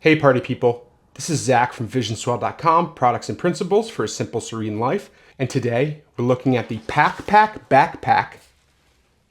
Hey party people, this is Zach from visionswell.com, products and principles for a simple, serene life. And today we're looking at the Pacpack Backpack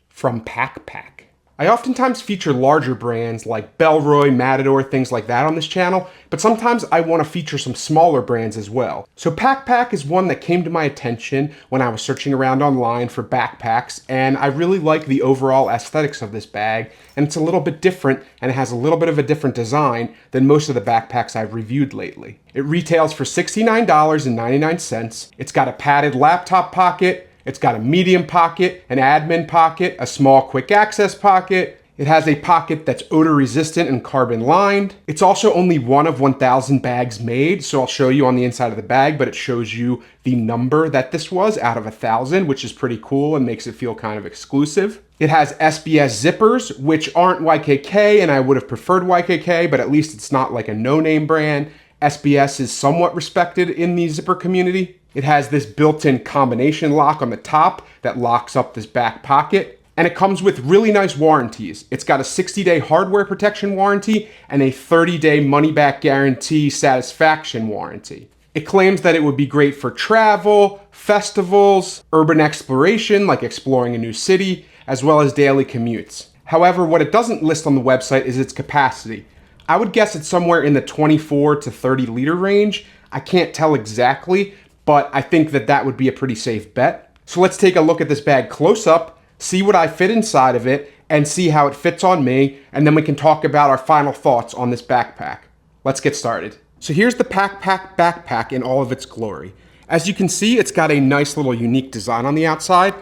from Pacpack. I oftentimes feature larger brands like BELLROY, Matador, things like that on this channel, but sometimes I want to feature some smaller brands as well. So Pacpack is one that came to my attention when I was searching around online for backpacks, and I really like the overall aesthetics of this bag, and it's a little bit different, and it has a little bit of a different design than most of the backpacks I've reviewed lately. It retails for $69.99. It's got a padded laptop pocket, it's got a medium pocket, an admin pocket, a small quick access pocket. It has a pocket that's odor resistant and carbon lined. It's also only one of 1,000 bags made, so I'll show you on the inside of the bag, but it shows you the number that this was out of 1,000, which is pretty cool and makes it feel kind of exclusive. It has SBS zippers, which aren't YKK, and I would have preferred YKK, but at least it's not like a no-name brand. SBS is somewhat respected in the zipper community. It has this built-in combination lock on the top that locks up this back pocket. And it comes with really nice warranties. It's got a 60-day hardware protection warranty and a 30-day money-back guarantee satisfaction warranty. It claims that it would be great for travel, festivals, urban exploration, like exploring a new city, as well as daily commutes. However, what it doesn't list on the website is its capacity. I would guess it's somewhere in the 24 to 30 liter range. I can't tell exactly, but I think that that would be a pretty safe bet. So let's take a look at this bag close up, see what I fit inside of it, and see how it fits on me, and then we can talk about our final thoughts on this backpack. Let's get started. So here's the Pacpack Backpack in all of its glory. As you can see, it's got a nice little unique design on the outside.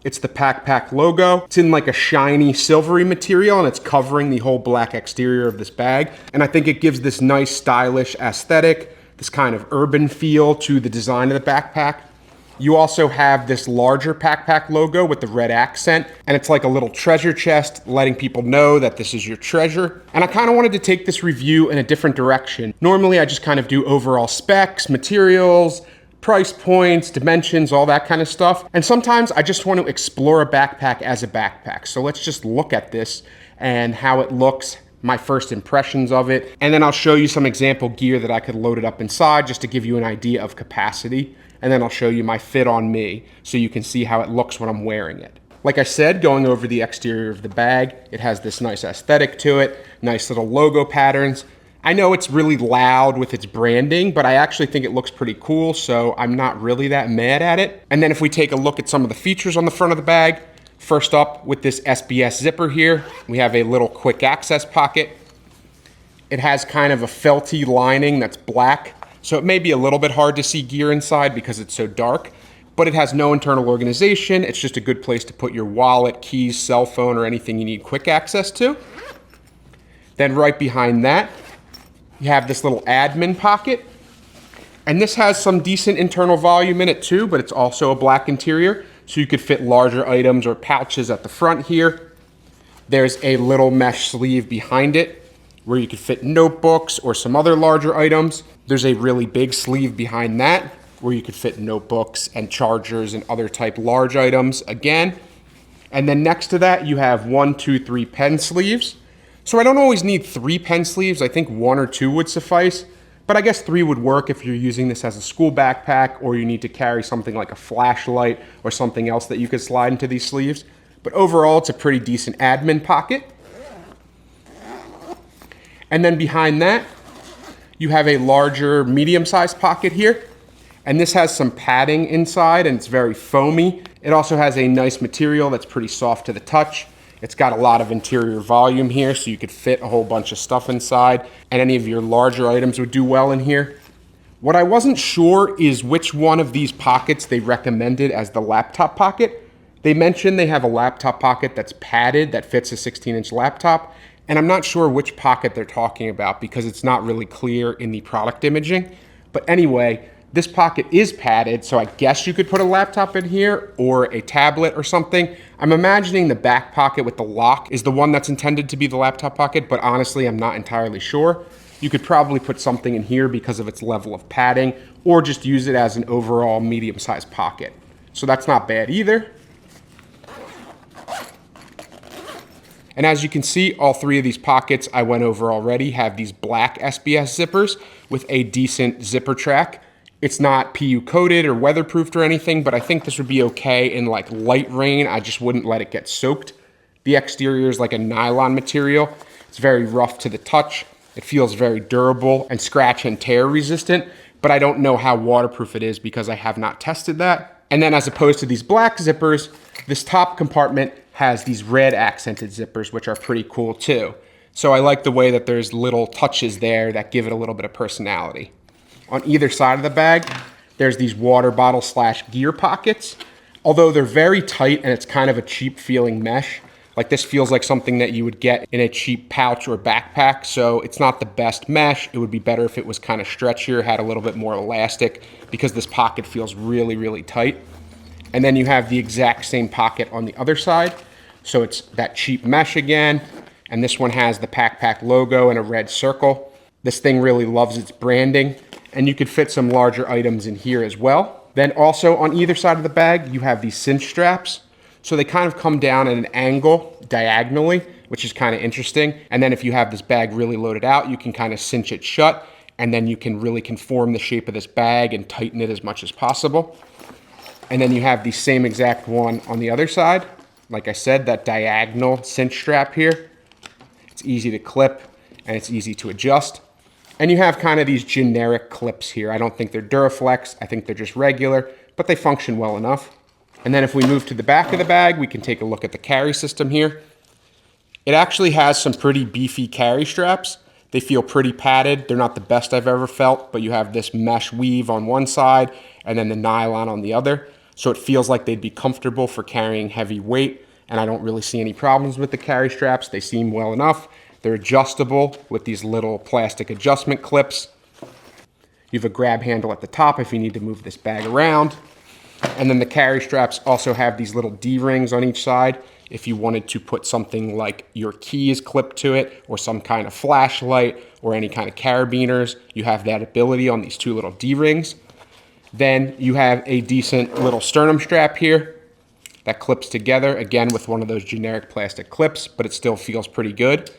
It's the Pacpack logo. It's in like a shiny silvery material and it's covering the whole black exterior of this bag. And I think it gives this nice stylish aesthetic, this kind of urban feel to the design of the backpack. You also have this larger Pacpack logo with the red accent, and it's like a little treasure chest letting people know that this is your treasure. And I kind of wanted to take this review in a different direction. Normally I just kind of do overall specs, materials, price points, dimensions, all that kind of stuff. And sometimes I just want to explore a backpack as a backpack. So let's just look at this and how it looks, my first impressions of it, and then I'll show you some example gear that I could load it up inside just to give you an idea of capacity, and then I'll show you my fit on me so you can see how it looks when I'm wearing it. Like I said, going over the exterior of the bag, it has this nice aesthetic to it, nice little logo patterns. I know it's really loud with its branding, but I actually think it looks pretty cool, so I'm not really that mad at it. And then if we take a look at some of the features on the front of the bag, first up, with this SBS zipper here, we have a little quick access pocket. It has kind of a felty lining that's black, so it may be a little bit hard to see gear inside because it's so dark, but it has no internal organization. It's just a good place to put your wallet, keys, cell phone, or anything you need quick access to. Then right behind that, you have this little admin pocket, and this has some decent internal volume in it too, but it's also a black interior, so you could fit larger items or pouches at the front here. There's a little mesh sleeve behind it where you could fit notebooks or some other larger items. There's a really big sleeve behind that where you could fit notebooks and chargers and other type large items again. And then next to that, you have 1, 2, 3 pen sleeves. So I don't always need 3 pen sleeves. I think 1 or 2 would suffice, but I guess 3 would work if you're using this as a school backpack or you need to carry something like a flashlight or something else that you could slide into these sleeves. But overall, it's a pretty decent admin pocket. And then behind that, you have a larger medium-sized pocket here. And this has some padding inside and it's very foamy. It also has a nice material that's pretty soft to the touch. It's got a lot of interior volume here, so you could fit a whole bunch of stuff inside, and any of your larger items would do well in here. What I wasn't sure is which one of these pockets they recommended as the laptop pocket. They mentioned they have a laptop pocket that's padded that fits a 16-inch laptop, and I'm not sure which pocket they're talking about because it's not really clear in the product imaging. But anyway, this pocket is padded, so I guess you could put a laptop in here or a tablet or something. I'm imagining the back pocket with the lock is the one that's intended to be the laptop pocket, but honestly, I'm not entirely sure. You could probably put something in here because of its level of padding, or just use it as an overall medium-sized pocket. So that's not bad either. And as you can see, all three of these pockets I went over already have these black SBS zippers with a decent zipper track. It's not PU coated or weatherproofed or anything, but I think this would be okay in like light rain. I just wouldn't let it get soaked. The exterior is like a nylon material. It's very rough to the touch. It feels very durable and scratch and tear resistant, but I don't know how waterproof it is because I have not tested that. And then as opposed to these black zippers, this top compartment has these red accented zippers, which are pretty cool too. So I like the way that there's little touches there that give it a little bit of personality. On either side of the bag, there's these water bottle / gear pockets. Although they're very tight and it's kind of a cheap feeling mesh. Like this feels like something that you would get in a cheap pouch or backpack. So it's not the best mesh. It would be better if it was kind of stretchier, had a little bit more elastic, because this pocket feels really, really tight. And then you have the exact same pocket on the other side. So it's that cheap mesh again. And this one has the Pacpack logo and a red circle. This thing really loves its branding. And you could fit some larger items in here as well. Then also on either side of the bag, you have these cinch straps. So they kind of come down at an angle diagonally, which is kind of interesting. And then if you have this bag really loaded out, you can kind of cinch it shut, and then you can really conform the shape of this bag and tighten it as much as possible. And then you have the same exact one on the other side. Like I said, that diagonal cinch strap here. It's easy to clip and it's easy to adjust. And you have kind of these generic clips here. I don't think they're Duraflex. I think they're just regular, but they function well enough. And then if we move to the back of the bag, we can take a look at the carry system here. It actually has some pretty beefy carry straps. They feel pretty padded. They're not the best I've ever felt, but you have this mesh weave on one side and then the nylon on the other. So it feels like they'd be comfortable for carrying heavy weight. And I don't really see any problems with the carry straps. They seem well enough. They're adjustable with these little plastic adjustment clips. You have a grab handle at the top if you need to move this bag around. And then the carry straps also have these little D-rings on each side. If you wanted to put something like your keys clipped to it, or some kind of flashlight, or any kind of carabiners, you have that ability on these two little D-rings. Then you have a decent little sternum strap here that clips together, again with one of those generic plastic clips, but it still feels pretty good.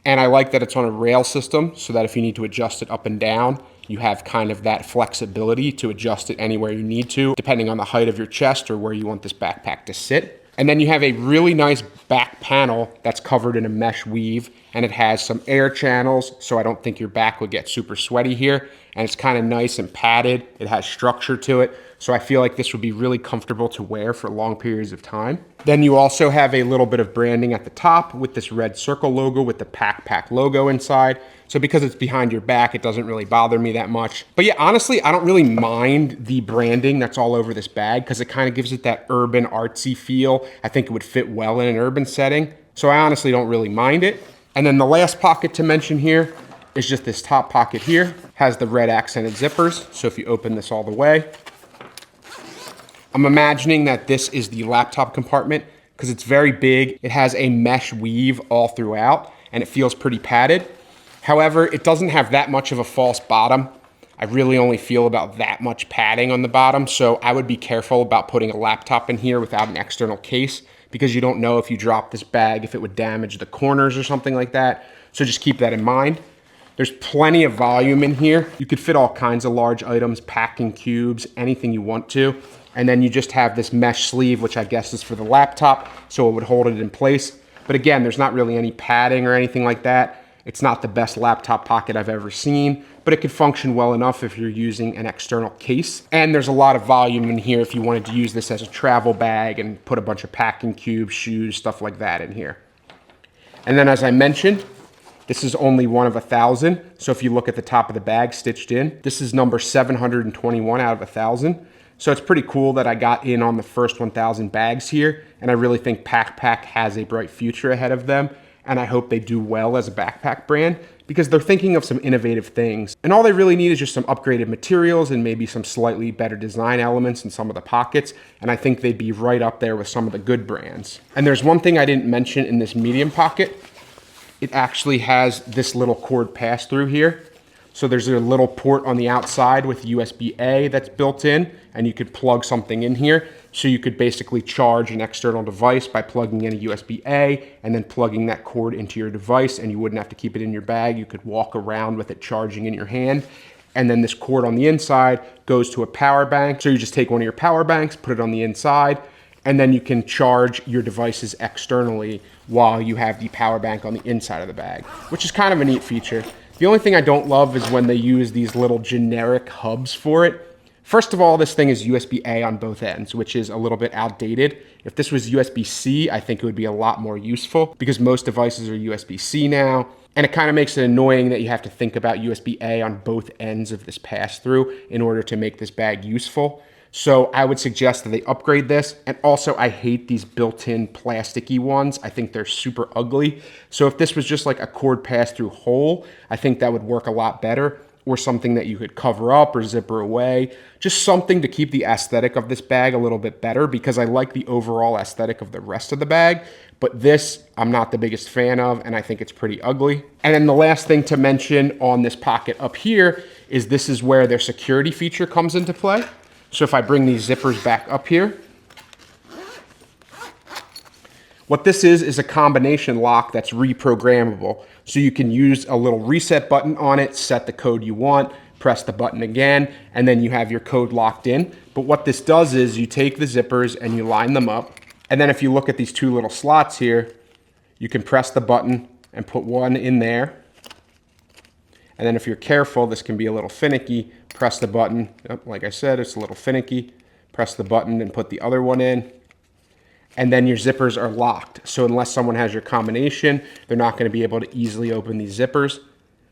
And I like that it's on a rail system, so that if you need to adjust it up and down, you have kind of that flexibility to adjust it anywhere you need to, depending on the height of your chest or where you want this backpack to sit. And then you have a really nice back panel that's covered in a mesh weave, and it has some air channels, so I don't think your back would get super sweaty here. And it's kind of nice and padded. It has structure to it. So I feel like this would be really comfortable to wear for long periods of time. Then you also have a little bit of branding at the top with this red circle logo with the Pacpack logo inside. So because it's behind your back, it doesn't really bother me that much. But yeah, honestly, I don't really mind the branding that's all over this bag because it kind of gives it that urban artsy feel. I think it would fit well in an urban setting. So I honestly don't really mind it. And then the last pocket to mention here is just this top pocket here. Has the red accented zippers. So if you open this all the way, I'm imagining that this is the laptop compartment because it's very big. It has a mesh weave all throughout and it feels pretty padded. However, it doesn't have that much of a false bottom. I really only feel about that much padding on the bottom. So I would be careful about putting a laptop in here without an external case because you don't know if you drop this bag, if it would damage the corners or something like that. So just keep that in mind. There's plenty of volume in here. You could fit all kinds of large items, packing cubes, anything you want to. And then you just have this mesh sleeve, which I guess is for the laptop, so it would hold it in place. But again, there's not really any padding or anything like that. It's not the best laptop pocket I've ever seen, but it could function well enough if you're using an external case. And there's a lot of volume in here if you wanted to use this as a travel bag and put a bunch of packing cubes, shoes, stuff like that in here. And then as I mentioned, this is only one of 1,000. So if you look at the top of the bag stitched in, this is number 721 out of 1,000. So it's pretty cool that I got in on the first 1,000 bags here. And I really think Pacpack has a bright future ahead of them. And I hope they do well as a backpack brand because they're thinking of some innovative things. And all they really need is just some upgraded materials and maybe some slightly better design elements in some of the pockets. And I think they'd be right up there with some of the good brands. And there's one thing I didn't mention in this medium pocket. It actually has this little cord pass through here. So there's a little port on the outside with USB-A that's built in, and you could plug something in here. So you could basically charge an external device by plugging in a USB-A and then plugging that cord into your device, and you wouldn't have to keep it in your bag. You could walk around with it charging in your hand. And then this cord on the inside goes to a power bank. So you just take one of your power banks, put it on the inside, and then you can charge your devices externally while you have the power bank on the inside of the bag, which is kind of a neat feature. The only thing I don't love is when they use these little generic hubs for it. First of all, this thing is USB-A on both ends, which is a little bit outdated. If this was USB-C, I think it would be a lot more useful because most devices are USB-C now. And it kind of makes it annoying that you have to think about USB-A on both ends of this pass-through in order to make this bag useful. So I would suggest that they upgrade this. And also, I hate these built-in plasticky ones. I think they're super ugly. So if this was just like a cord pass-through hole, I think that would work a lot better. Or something that you could cover up or zipper away. Just something to keep the aesthetic of this bag a little bit better, because I like the overall aesthetic of the rest of the bag. But this, I'm not the biggest fan of, and I think it's pretty ugly. And then the last thing to mention on this pocket up here is this is where their security feature comes into play. So if I bring these zippers back up here, what this is a combination lock that's reprogrammable. So you can use a little reset button on it, set the code you want, press the button again, and then you have your code locked in. But what this does is you take the zippers and you line them up. And then if you look at these two little slots here, you can press the button and put one in there. And then if you're careful, this can be a little finicky, press the button. Like I said, it's a little finicky. Press the button and put the other one in. And then your zippers are locked. So unless someone has your combination, they're not going to be able to easily open these zippers.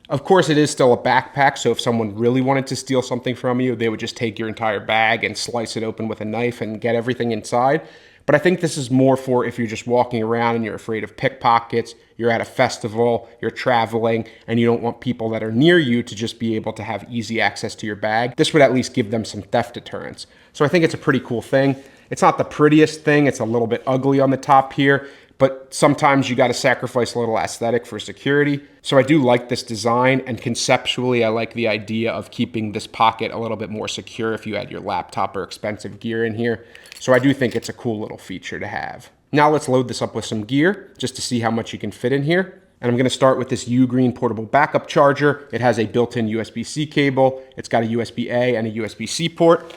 Of course, it is still a backpack, so if someone really wanted to steal something from you, they would just take your entire bag and slice it open with a knife and get everything inside. But I think this is more for if you're just walking around and you're afraid of pickpockets, you're at a festival, you're traveling, and you don't want people that are near you to just be able to have easy access to your bag. This would at least give them some theft deterrence. So I think it's a pretty cool thing. It's not the prettiest thing. It's a little bit ugly on the top here, but sometimes you got to sacrifice a little aesthetic for security. So I do like this design, and conceptually, I like the idea of keeping this pocket a little bit more secure if you had your laptop or expensive gear in here. So I do think it's a cool little feature to have. Now let's load this up with some gear just to see how much you can fit in here. And I'm going to start with this U-Green portable backup charger. It has a built-in USB-C cable. It's got a USB-A and a USB-C port.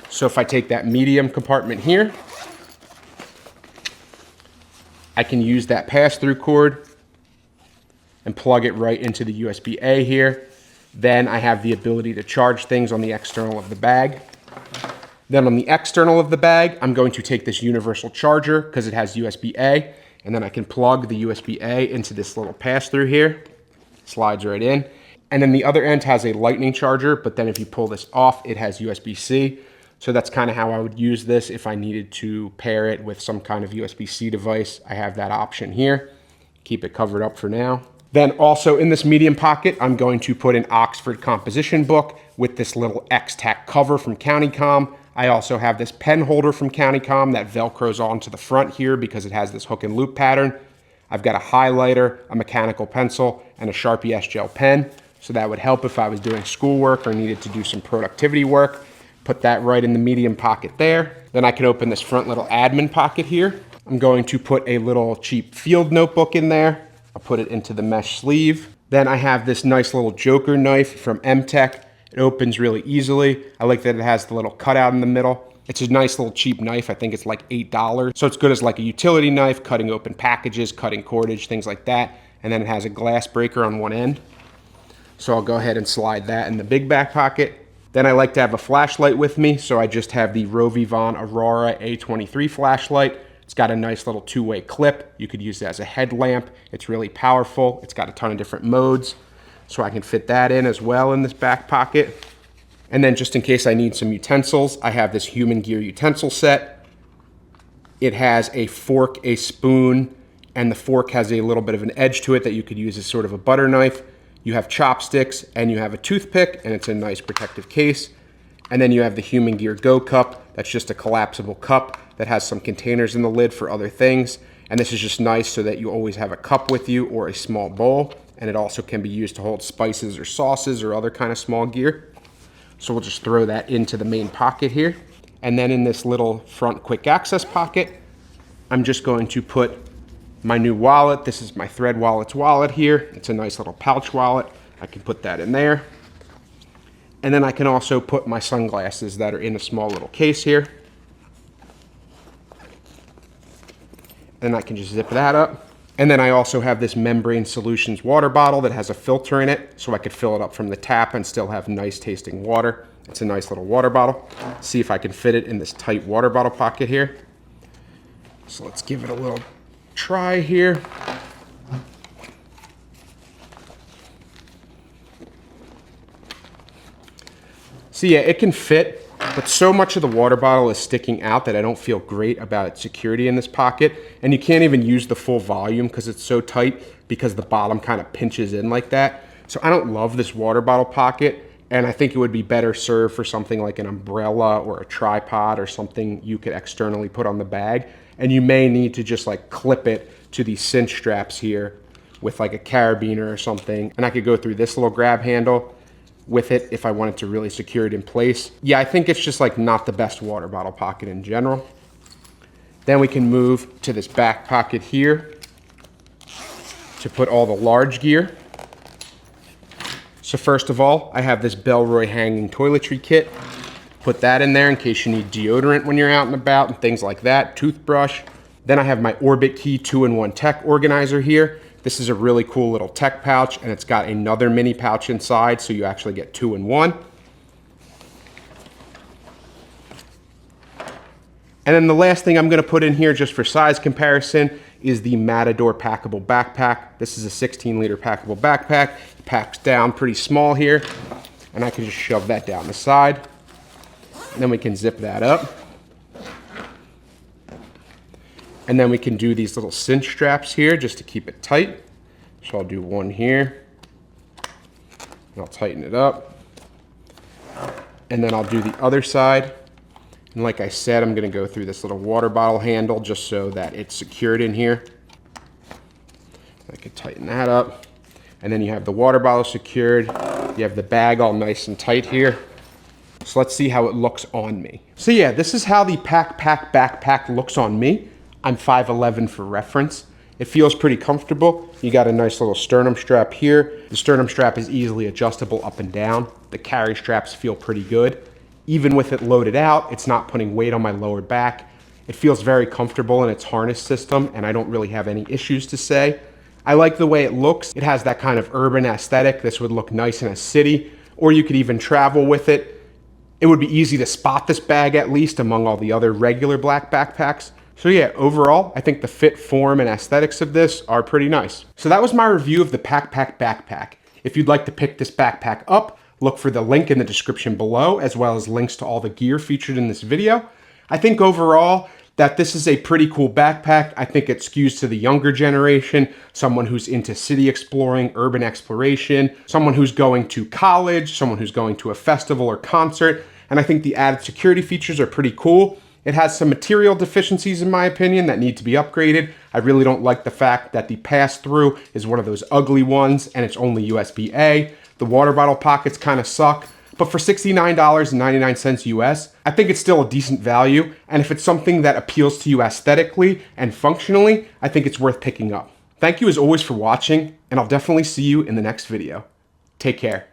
So if I take that medium compartment here, I can use that pass-through cord and plug it right into the USB-A here. Then I have the ability to charge things on the external of the bag. Then on the external of the bag, I'm going to take this universal charger because it has USB-A, and then I can plug the USB-A into this little pass-through here. Slides right in. And then the other end has a lightning charger, but then if you pull this off, it has USB-C. So that's kind of how I would use this if I needed to pair it with some kind of USB-C device. I have that option here. Keep it covered up for now. Then also in this medium pocket, I'm going to put an Oxford composition book with this little X-Tac cover from CountyCom. I also have this pen holder from CountyCom that Velcros onto the front here because it has this hook and loop pattern. I've got a highlighter, a mechanical pencil, and a Sharpie S-Gel pen. So that would help if I was doing schoolwork or needed to do some productivity work. Put that right in the medium pocket there. Then I can open this front little admin pocket here. I'm going to put a little cheap field notebook in there. I'll put it into the mesh sleeve. Then I have this nice little Joker knife from M-Tech. It opens really easily. I like that it has the little cutout in the middle. It's a nice little cheap knife. I think it's like $8. So it's good as like a utility knife, cutting open packages, cutting cordage, things like that. And then it has a glass breaker on one end. So I'll go ahead and slide that in the big back pocket. Then I like to have a flashlight with me. So I just have the Rovivon Aurora A23 flashlight. It's got a nice little two-way clip. You could use it as a headlamp. It's really powerful. It's got a ton of different modes. So I can fit that in as well in this back pocket. And then just in case I need some utensils, I have this Human Gear utensil set. It has a fork, a spoon, and the fork has a little bit of an edge to it that you could use as sort of a butter knife. You have chopsticks and you have a toothpick, and it's a nice protective case. And then you have the Human Gear Go cup. That's just a collapsible cup that has some containers in the lid for other things. And this is just nice so that you always have a cup with you or a small bowl. And it also can be used to hold spices or sauces or other kind of small gear. So we'll just throw that into the main pocket here. And then in this little front quick access pocket, I'm just going to put my new wallet. This is my Thread Wallets wallet here. It's a nice little pouch wallet. I can put that in there. And then I can also put my sunglasses that are in a small little case here. And I can just zip that up. And then I also have this Membrane Solutions water bottle that has a filter in it, so I could fill it up from the tap and still have nice tasting water. It's a nice little water bottle. See if I can fit it in this tight water bottle pocket here. So let's give it a little try here. So yeah, it can fit, but so much of the water bottle is sticking out that I don't feel great about its security in this pocket. And you can't even use the full volume because it's so tight, because the bottom kind of pinches in like that. So I don't love this water bottle pocket, and I think it would be better served for something like an umbrella or a tripod or something you could externally put on the bag. And you may need to just like clip it to these cinch straps here with like a carabiner or something. And I could go through this little grab handle with it if I wanted to really secure it in place. Yeah, I think it's just like not the best water bottle pocket in general. Then we can move to this back pocket here to put all the large gear. So first of all, I have this BELLROY hanging toiletry kit. Put that in there in case you need deodorant when you're out and about and things like that, toothbrush. Then I have my Orbit Key 2-in-1 tech organizer here. This is a really cool little tech pouch, and it's got another mini pouch inside, so you actually get 2 in 1. And then the last thing I'm gonna put in here just for size comparison is the Matador packable backpack. This is a 16-liter packable backpack. It packs down pretty small here, and I can just shove that down the side. And then we can zip that up. And then we can do these little cinch straps here just to keep it tight. So I'll do one here, and I'll tighten it up. And then I'll do the other side. And like I said, I'm gonna go through this little water bottle handle just so that it's secured in here. I can tighten that up. And then you have the water bottle secured. You have the bag all nice and tight here. So let's see how it looks on me. So yeah, this is how the Pacpack Backpack looks on me. I'm 5'11" for reference. It feels pretty comfortable. You got a nice little sternum strap here. The sternum strap is easily adjustable up and down. The carry straps feel pretty good. Even with it loaded out, it's not putting weight on my lower back. It feels very comfortable in its harness system, and I don't really have any issues to say. I like the way it looks. It has that kind of urban aesthetic. This would look nice in a city, or you could even travel with it. It would be easy to spot this bag, at least among all the other regular black backpacks. So yeah, overall, I think the fit, form, and aesthetics of this are pretty nice. So that was my review of the Pacpack Backpack. If you'd like to pick this backpack up, look for the link in the description below, as well as links to all the gear featured in this video. I think overall that this is a pretty cool backpack. I think it skews to the younger generation, someone who's into city exploring, urban exploration, someone who's going to college, someone who's going to a festival or concert, and I think the added security features are pretty cool. It has some material deficiencies, in my opinion, that need to be upgraded. I really don't like the fact that the pass-through is one of those ugly ones and it's only USB-A. The water bottle pockets kind of suck, but for $69.99 US, I think it's still a decent value. And if it's something that appeals to you aesthetically and functionally, I think it's worth picking up. Thank you as always for watching, and I'll definitely see you in the next video. Take care.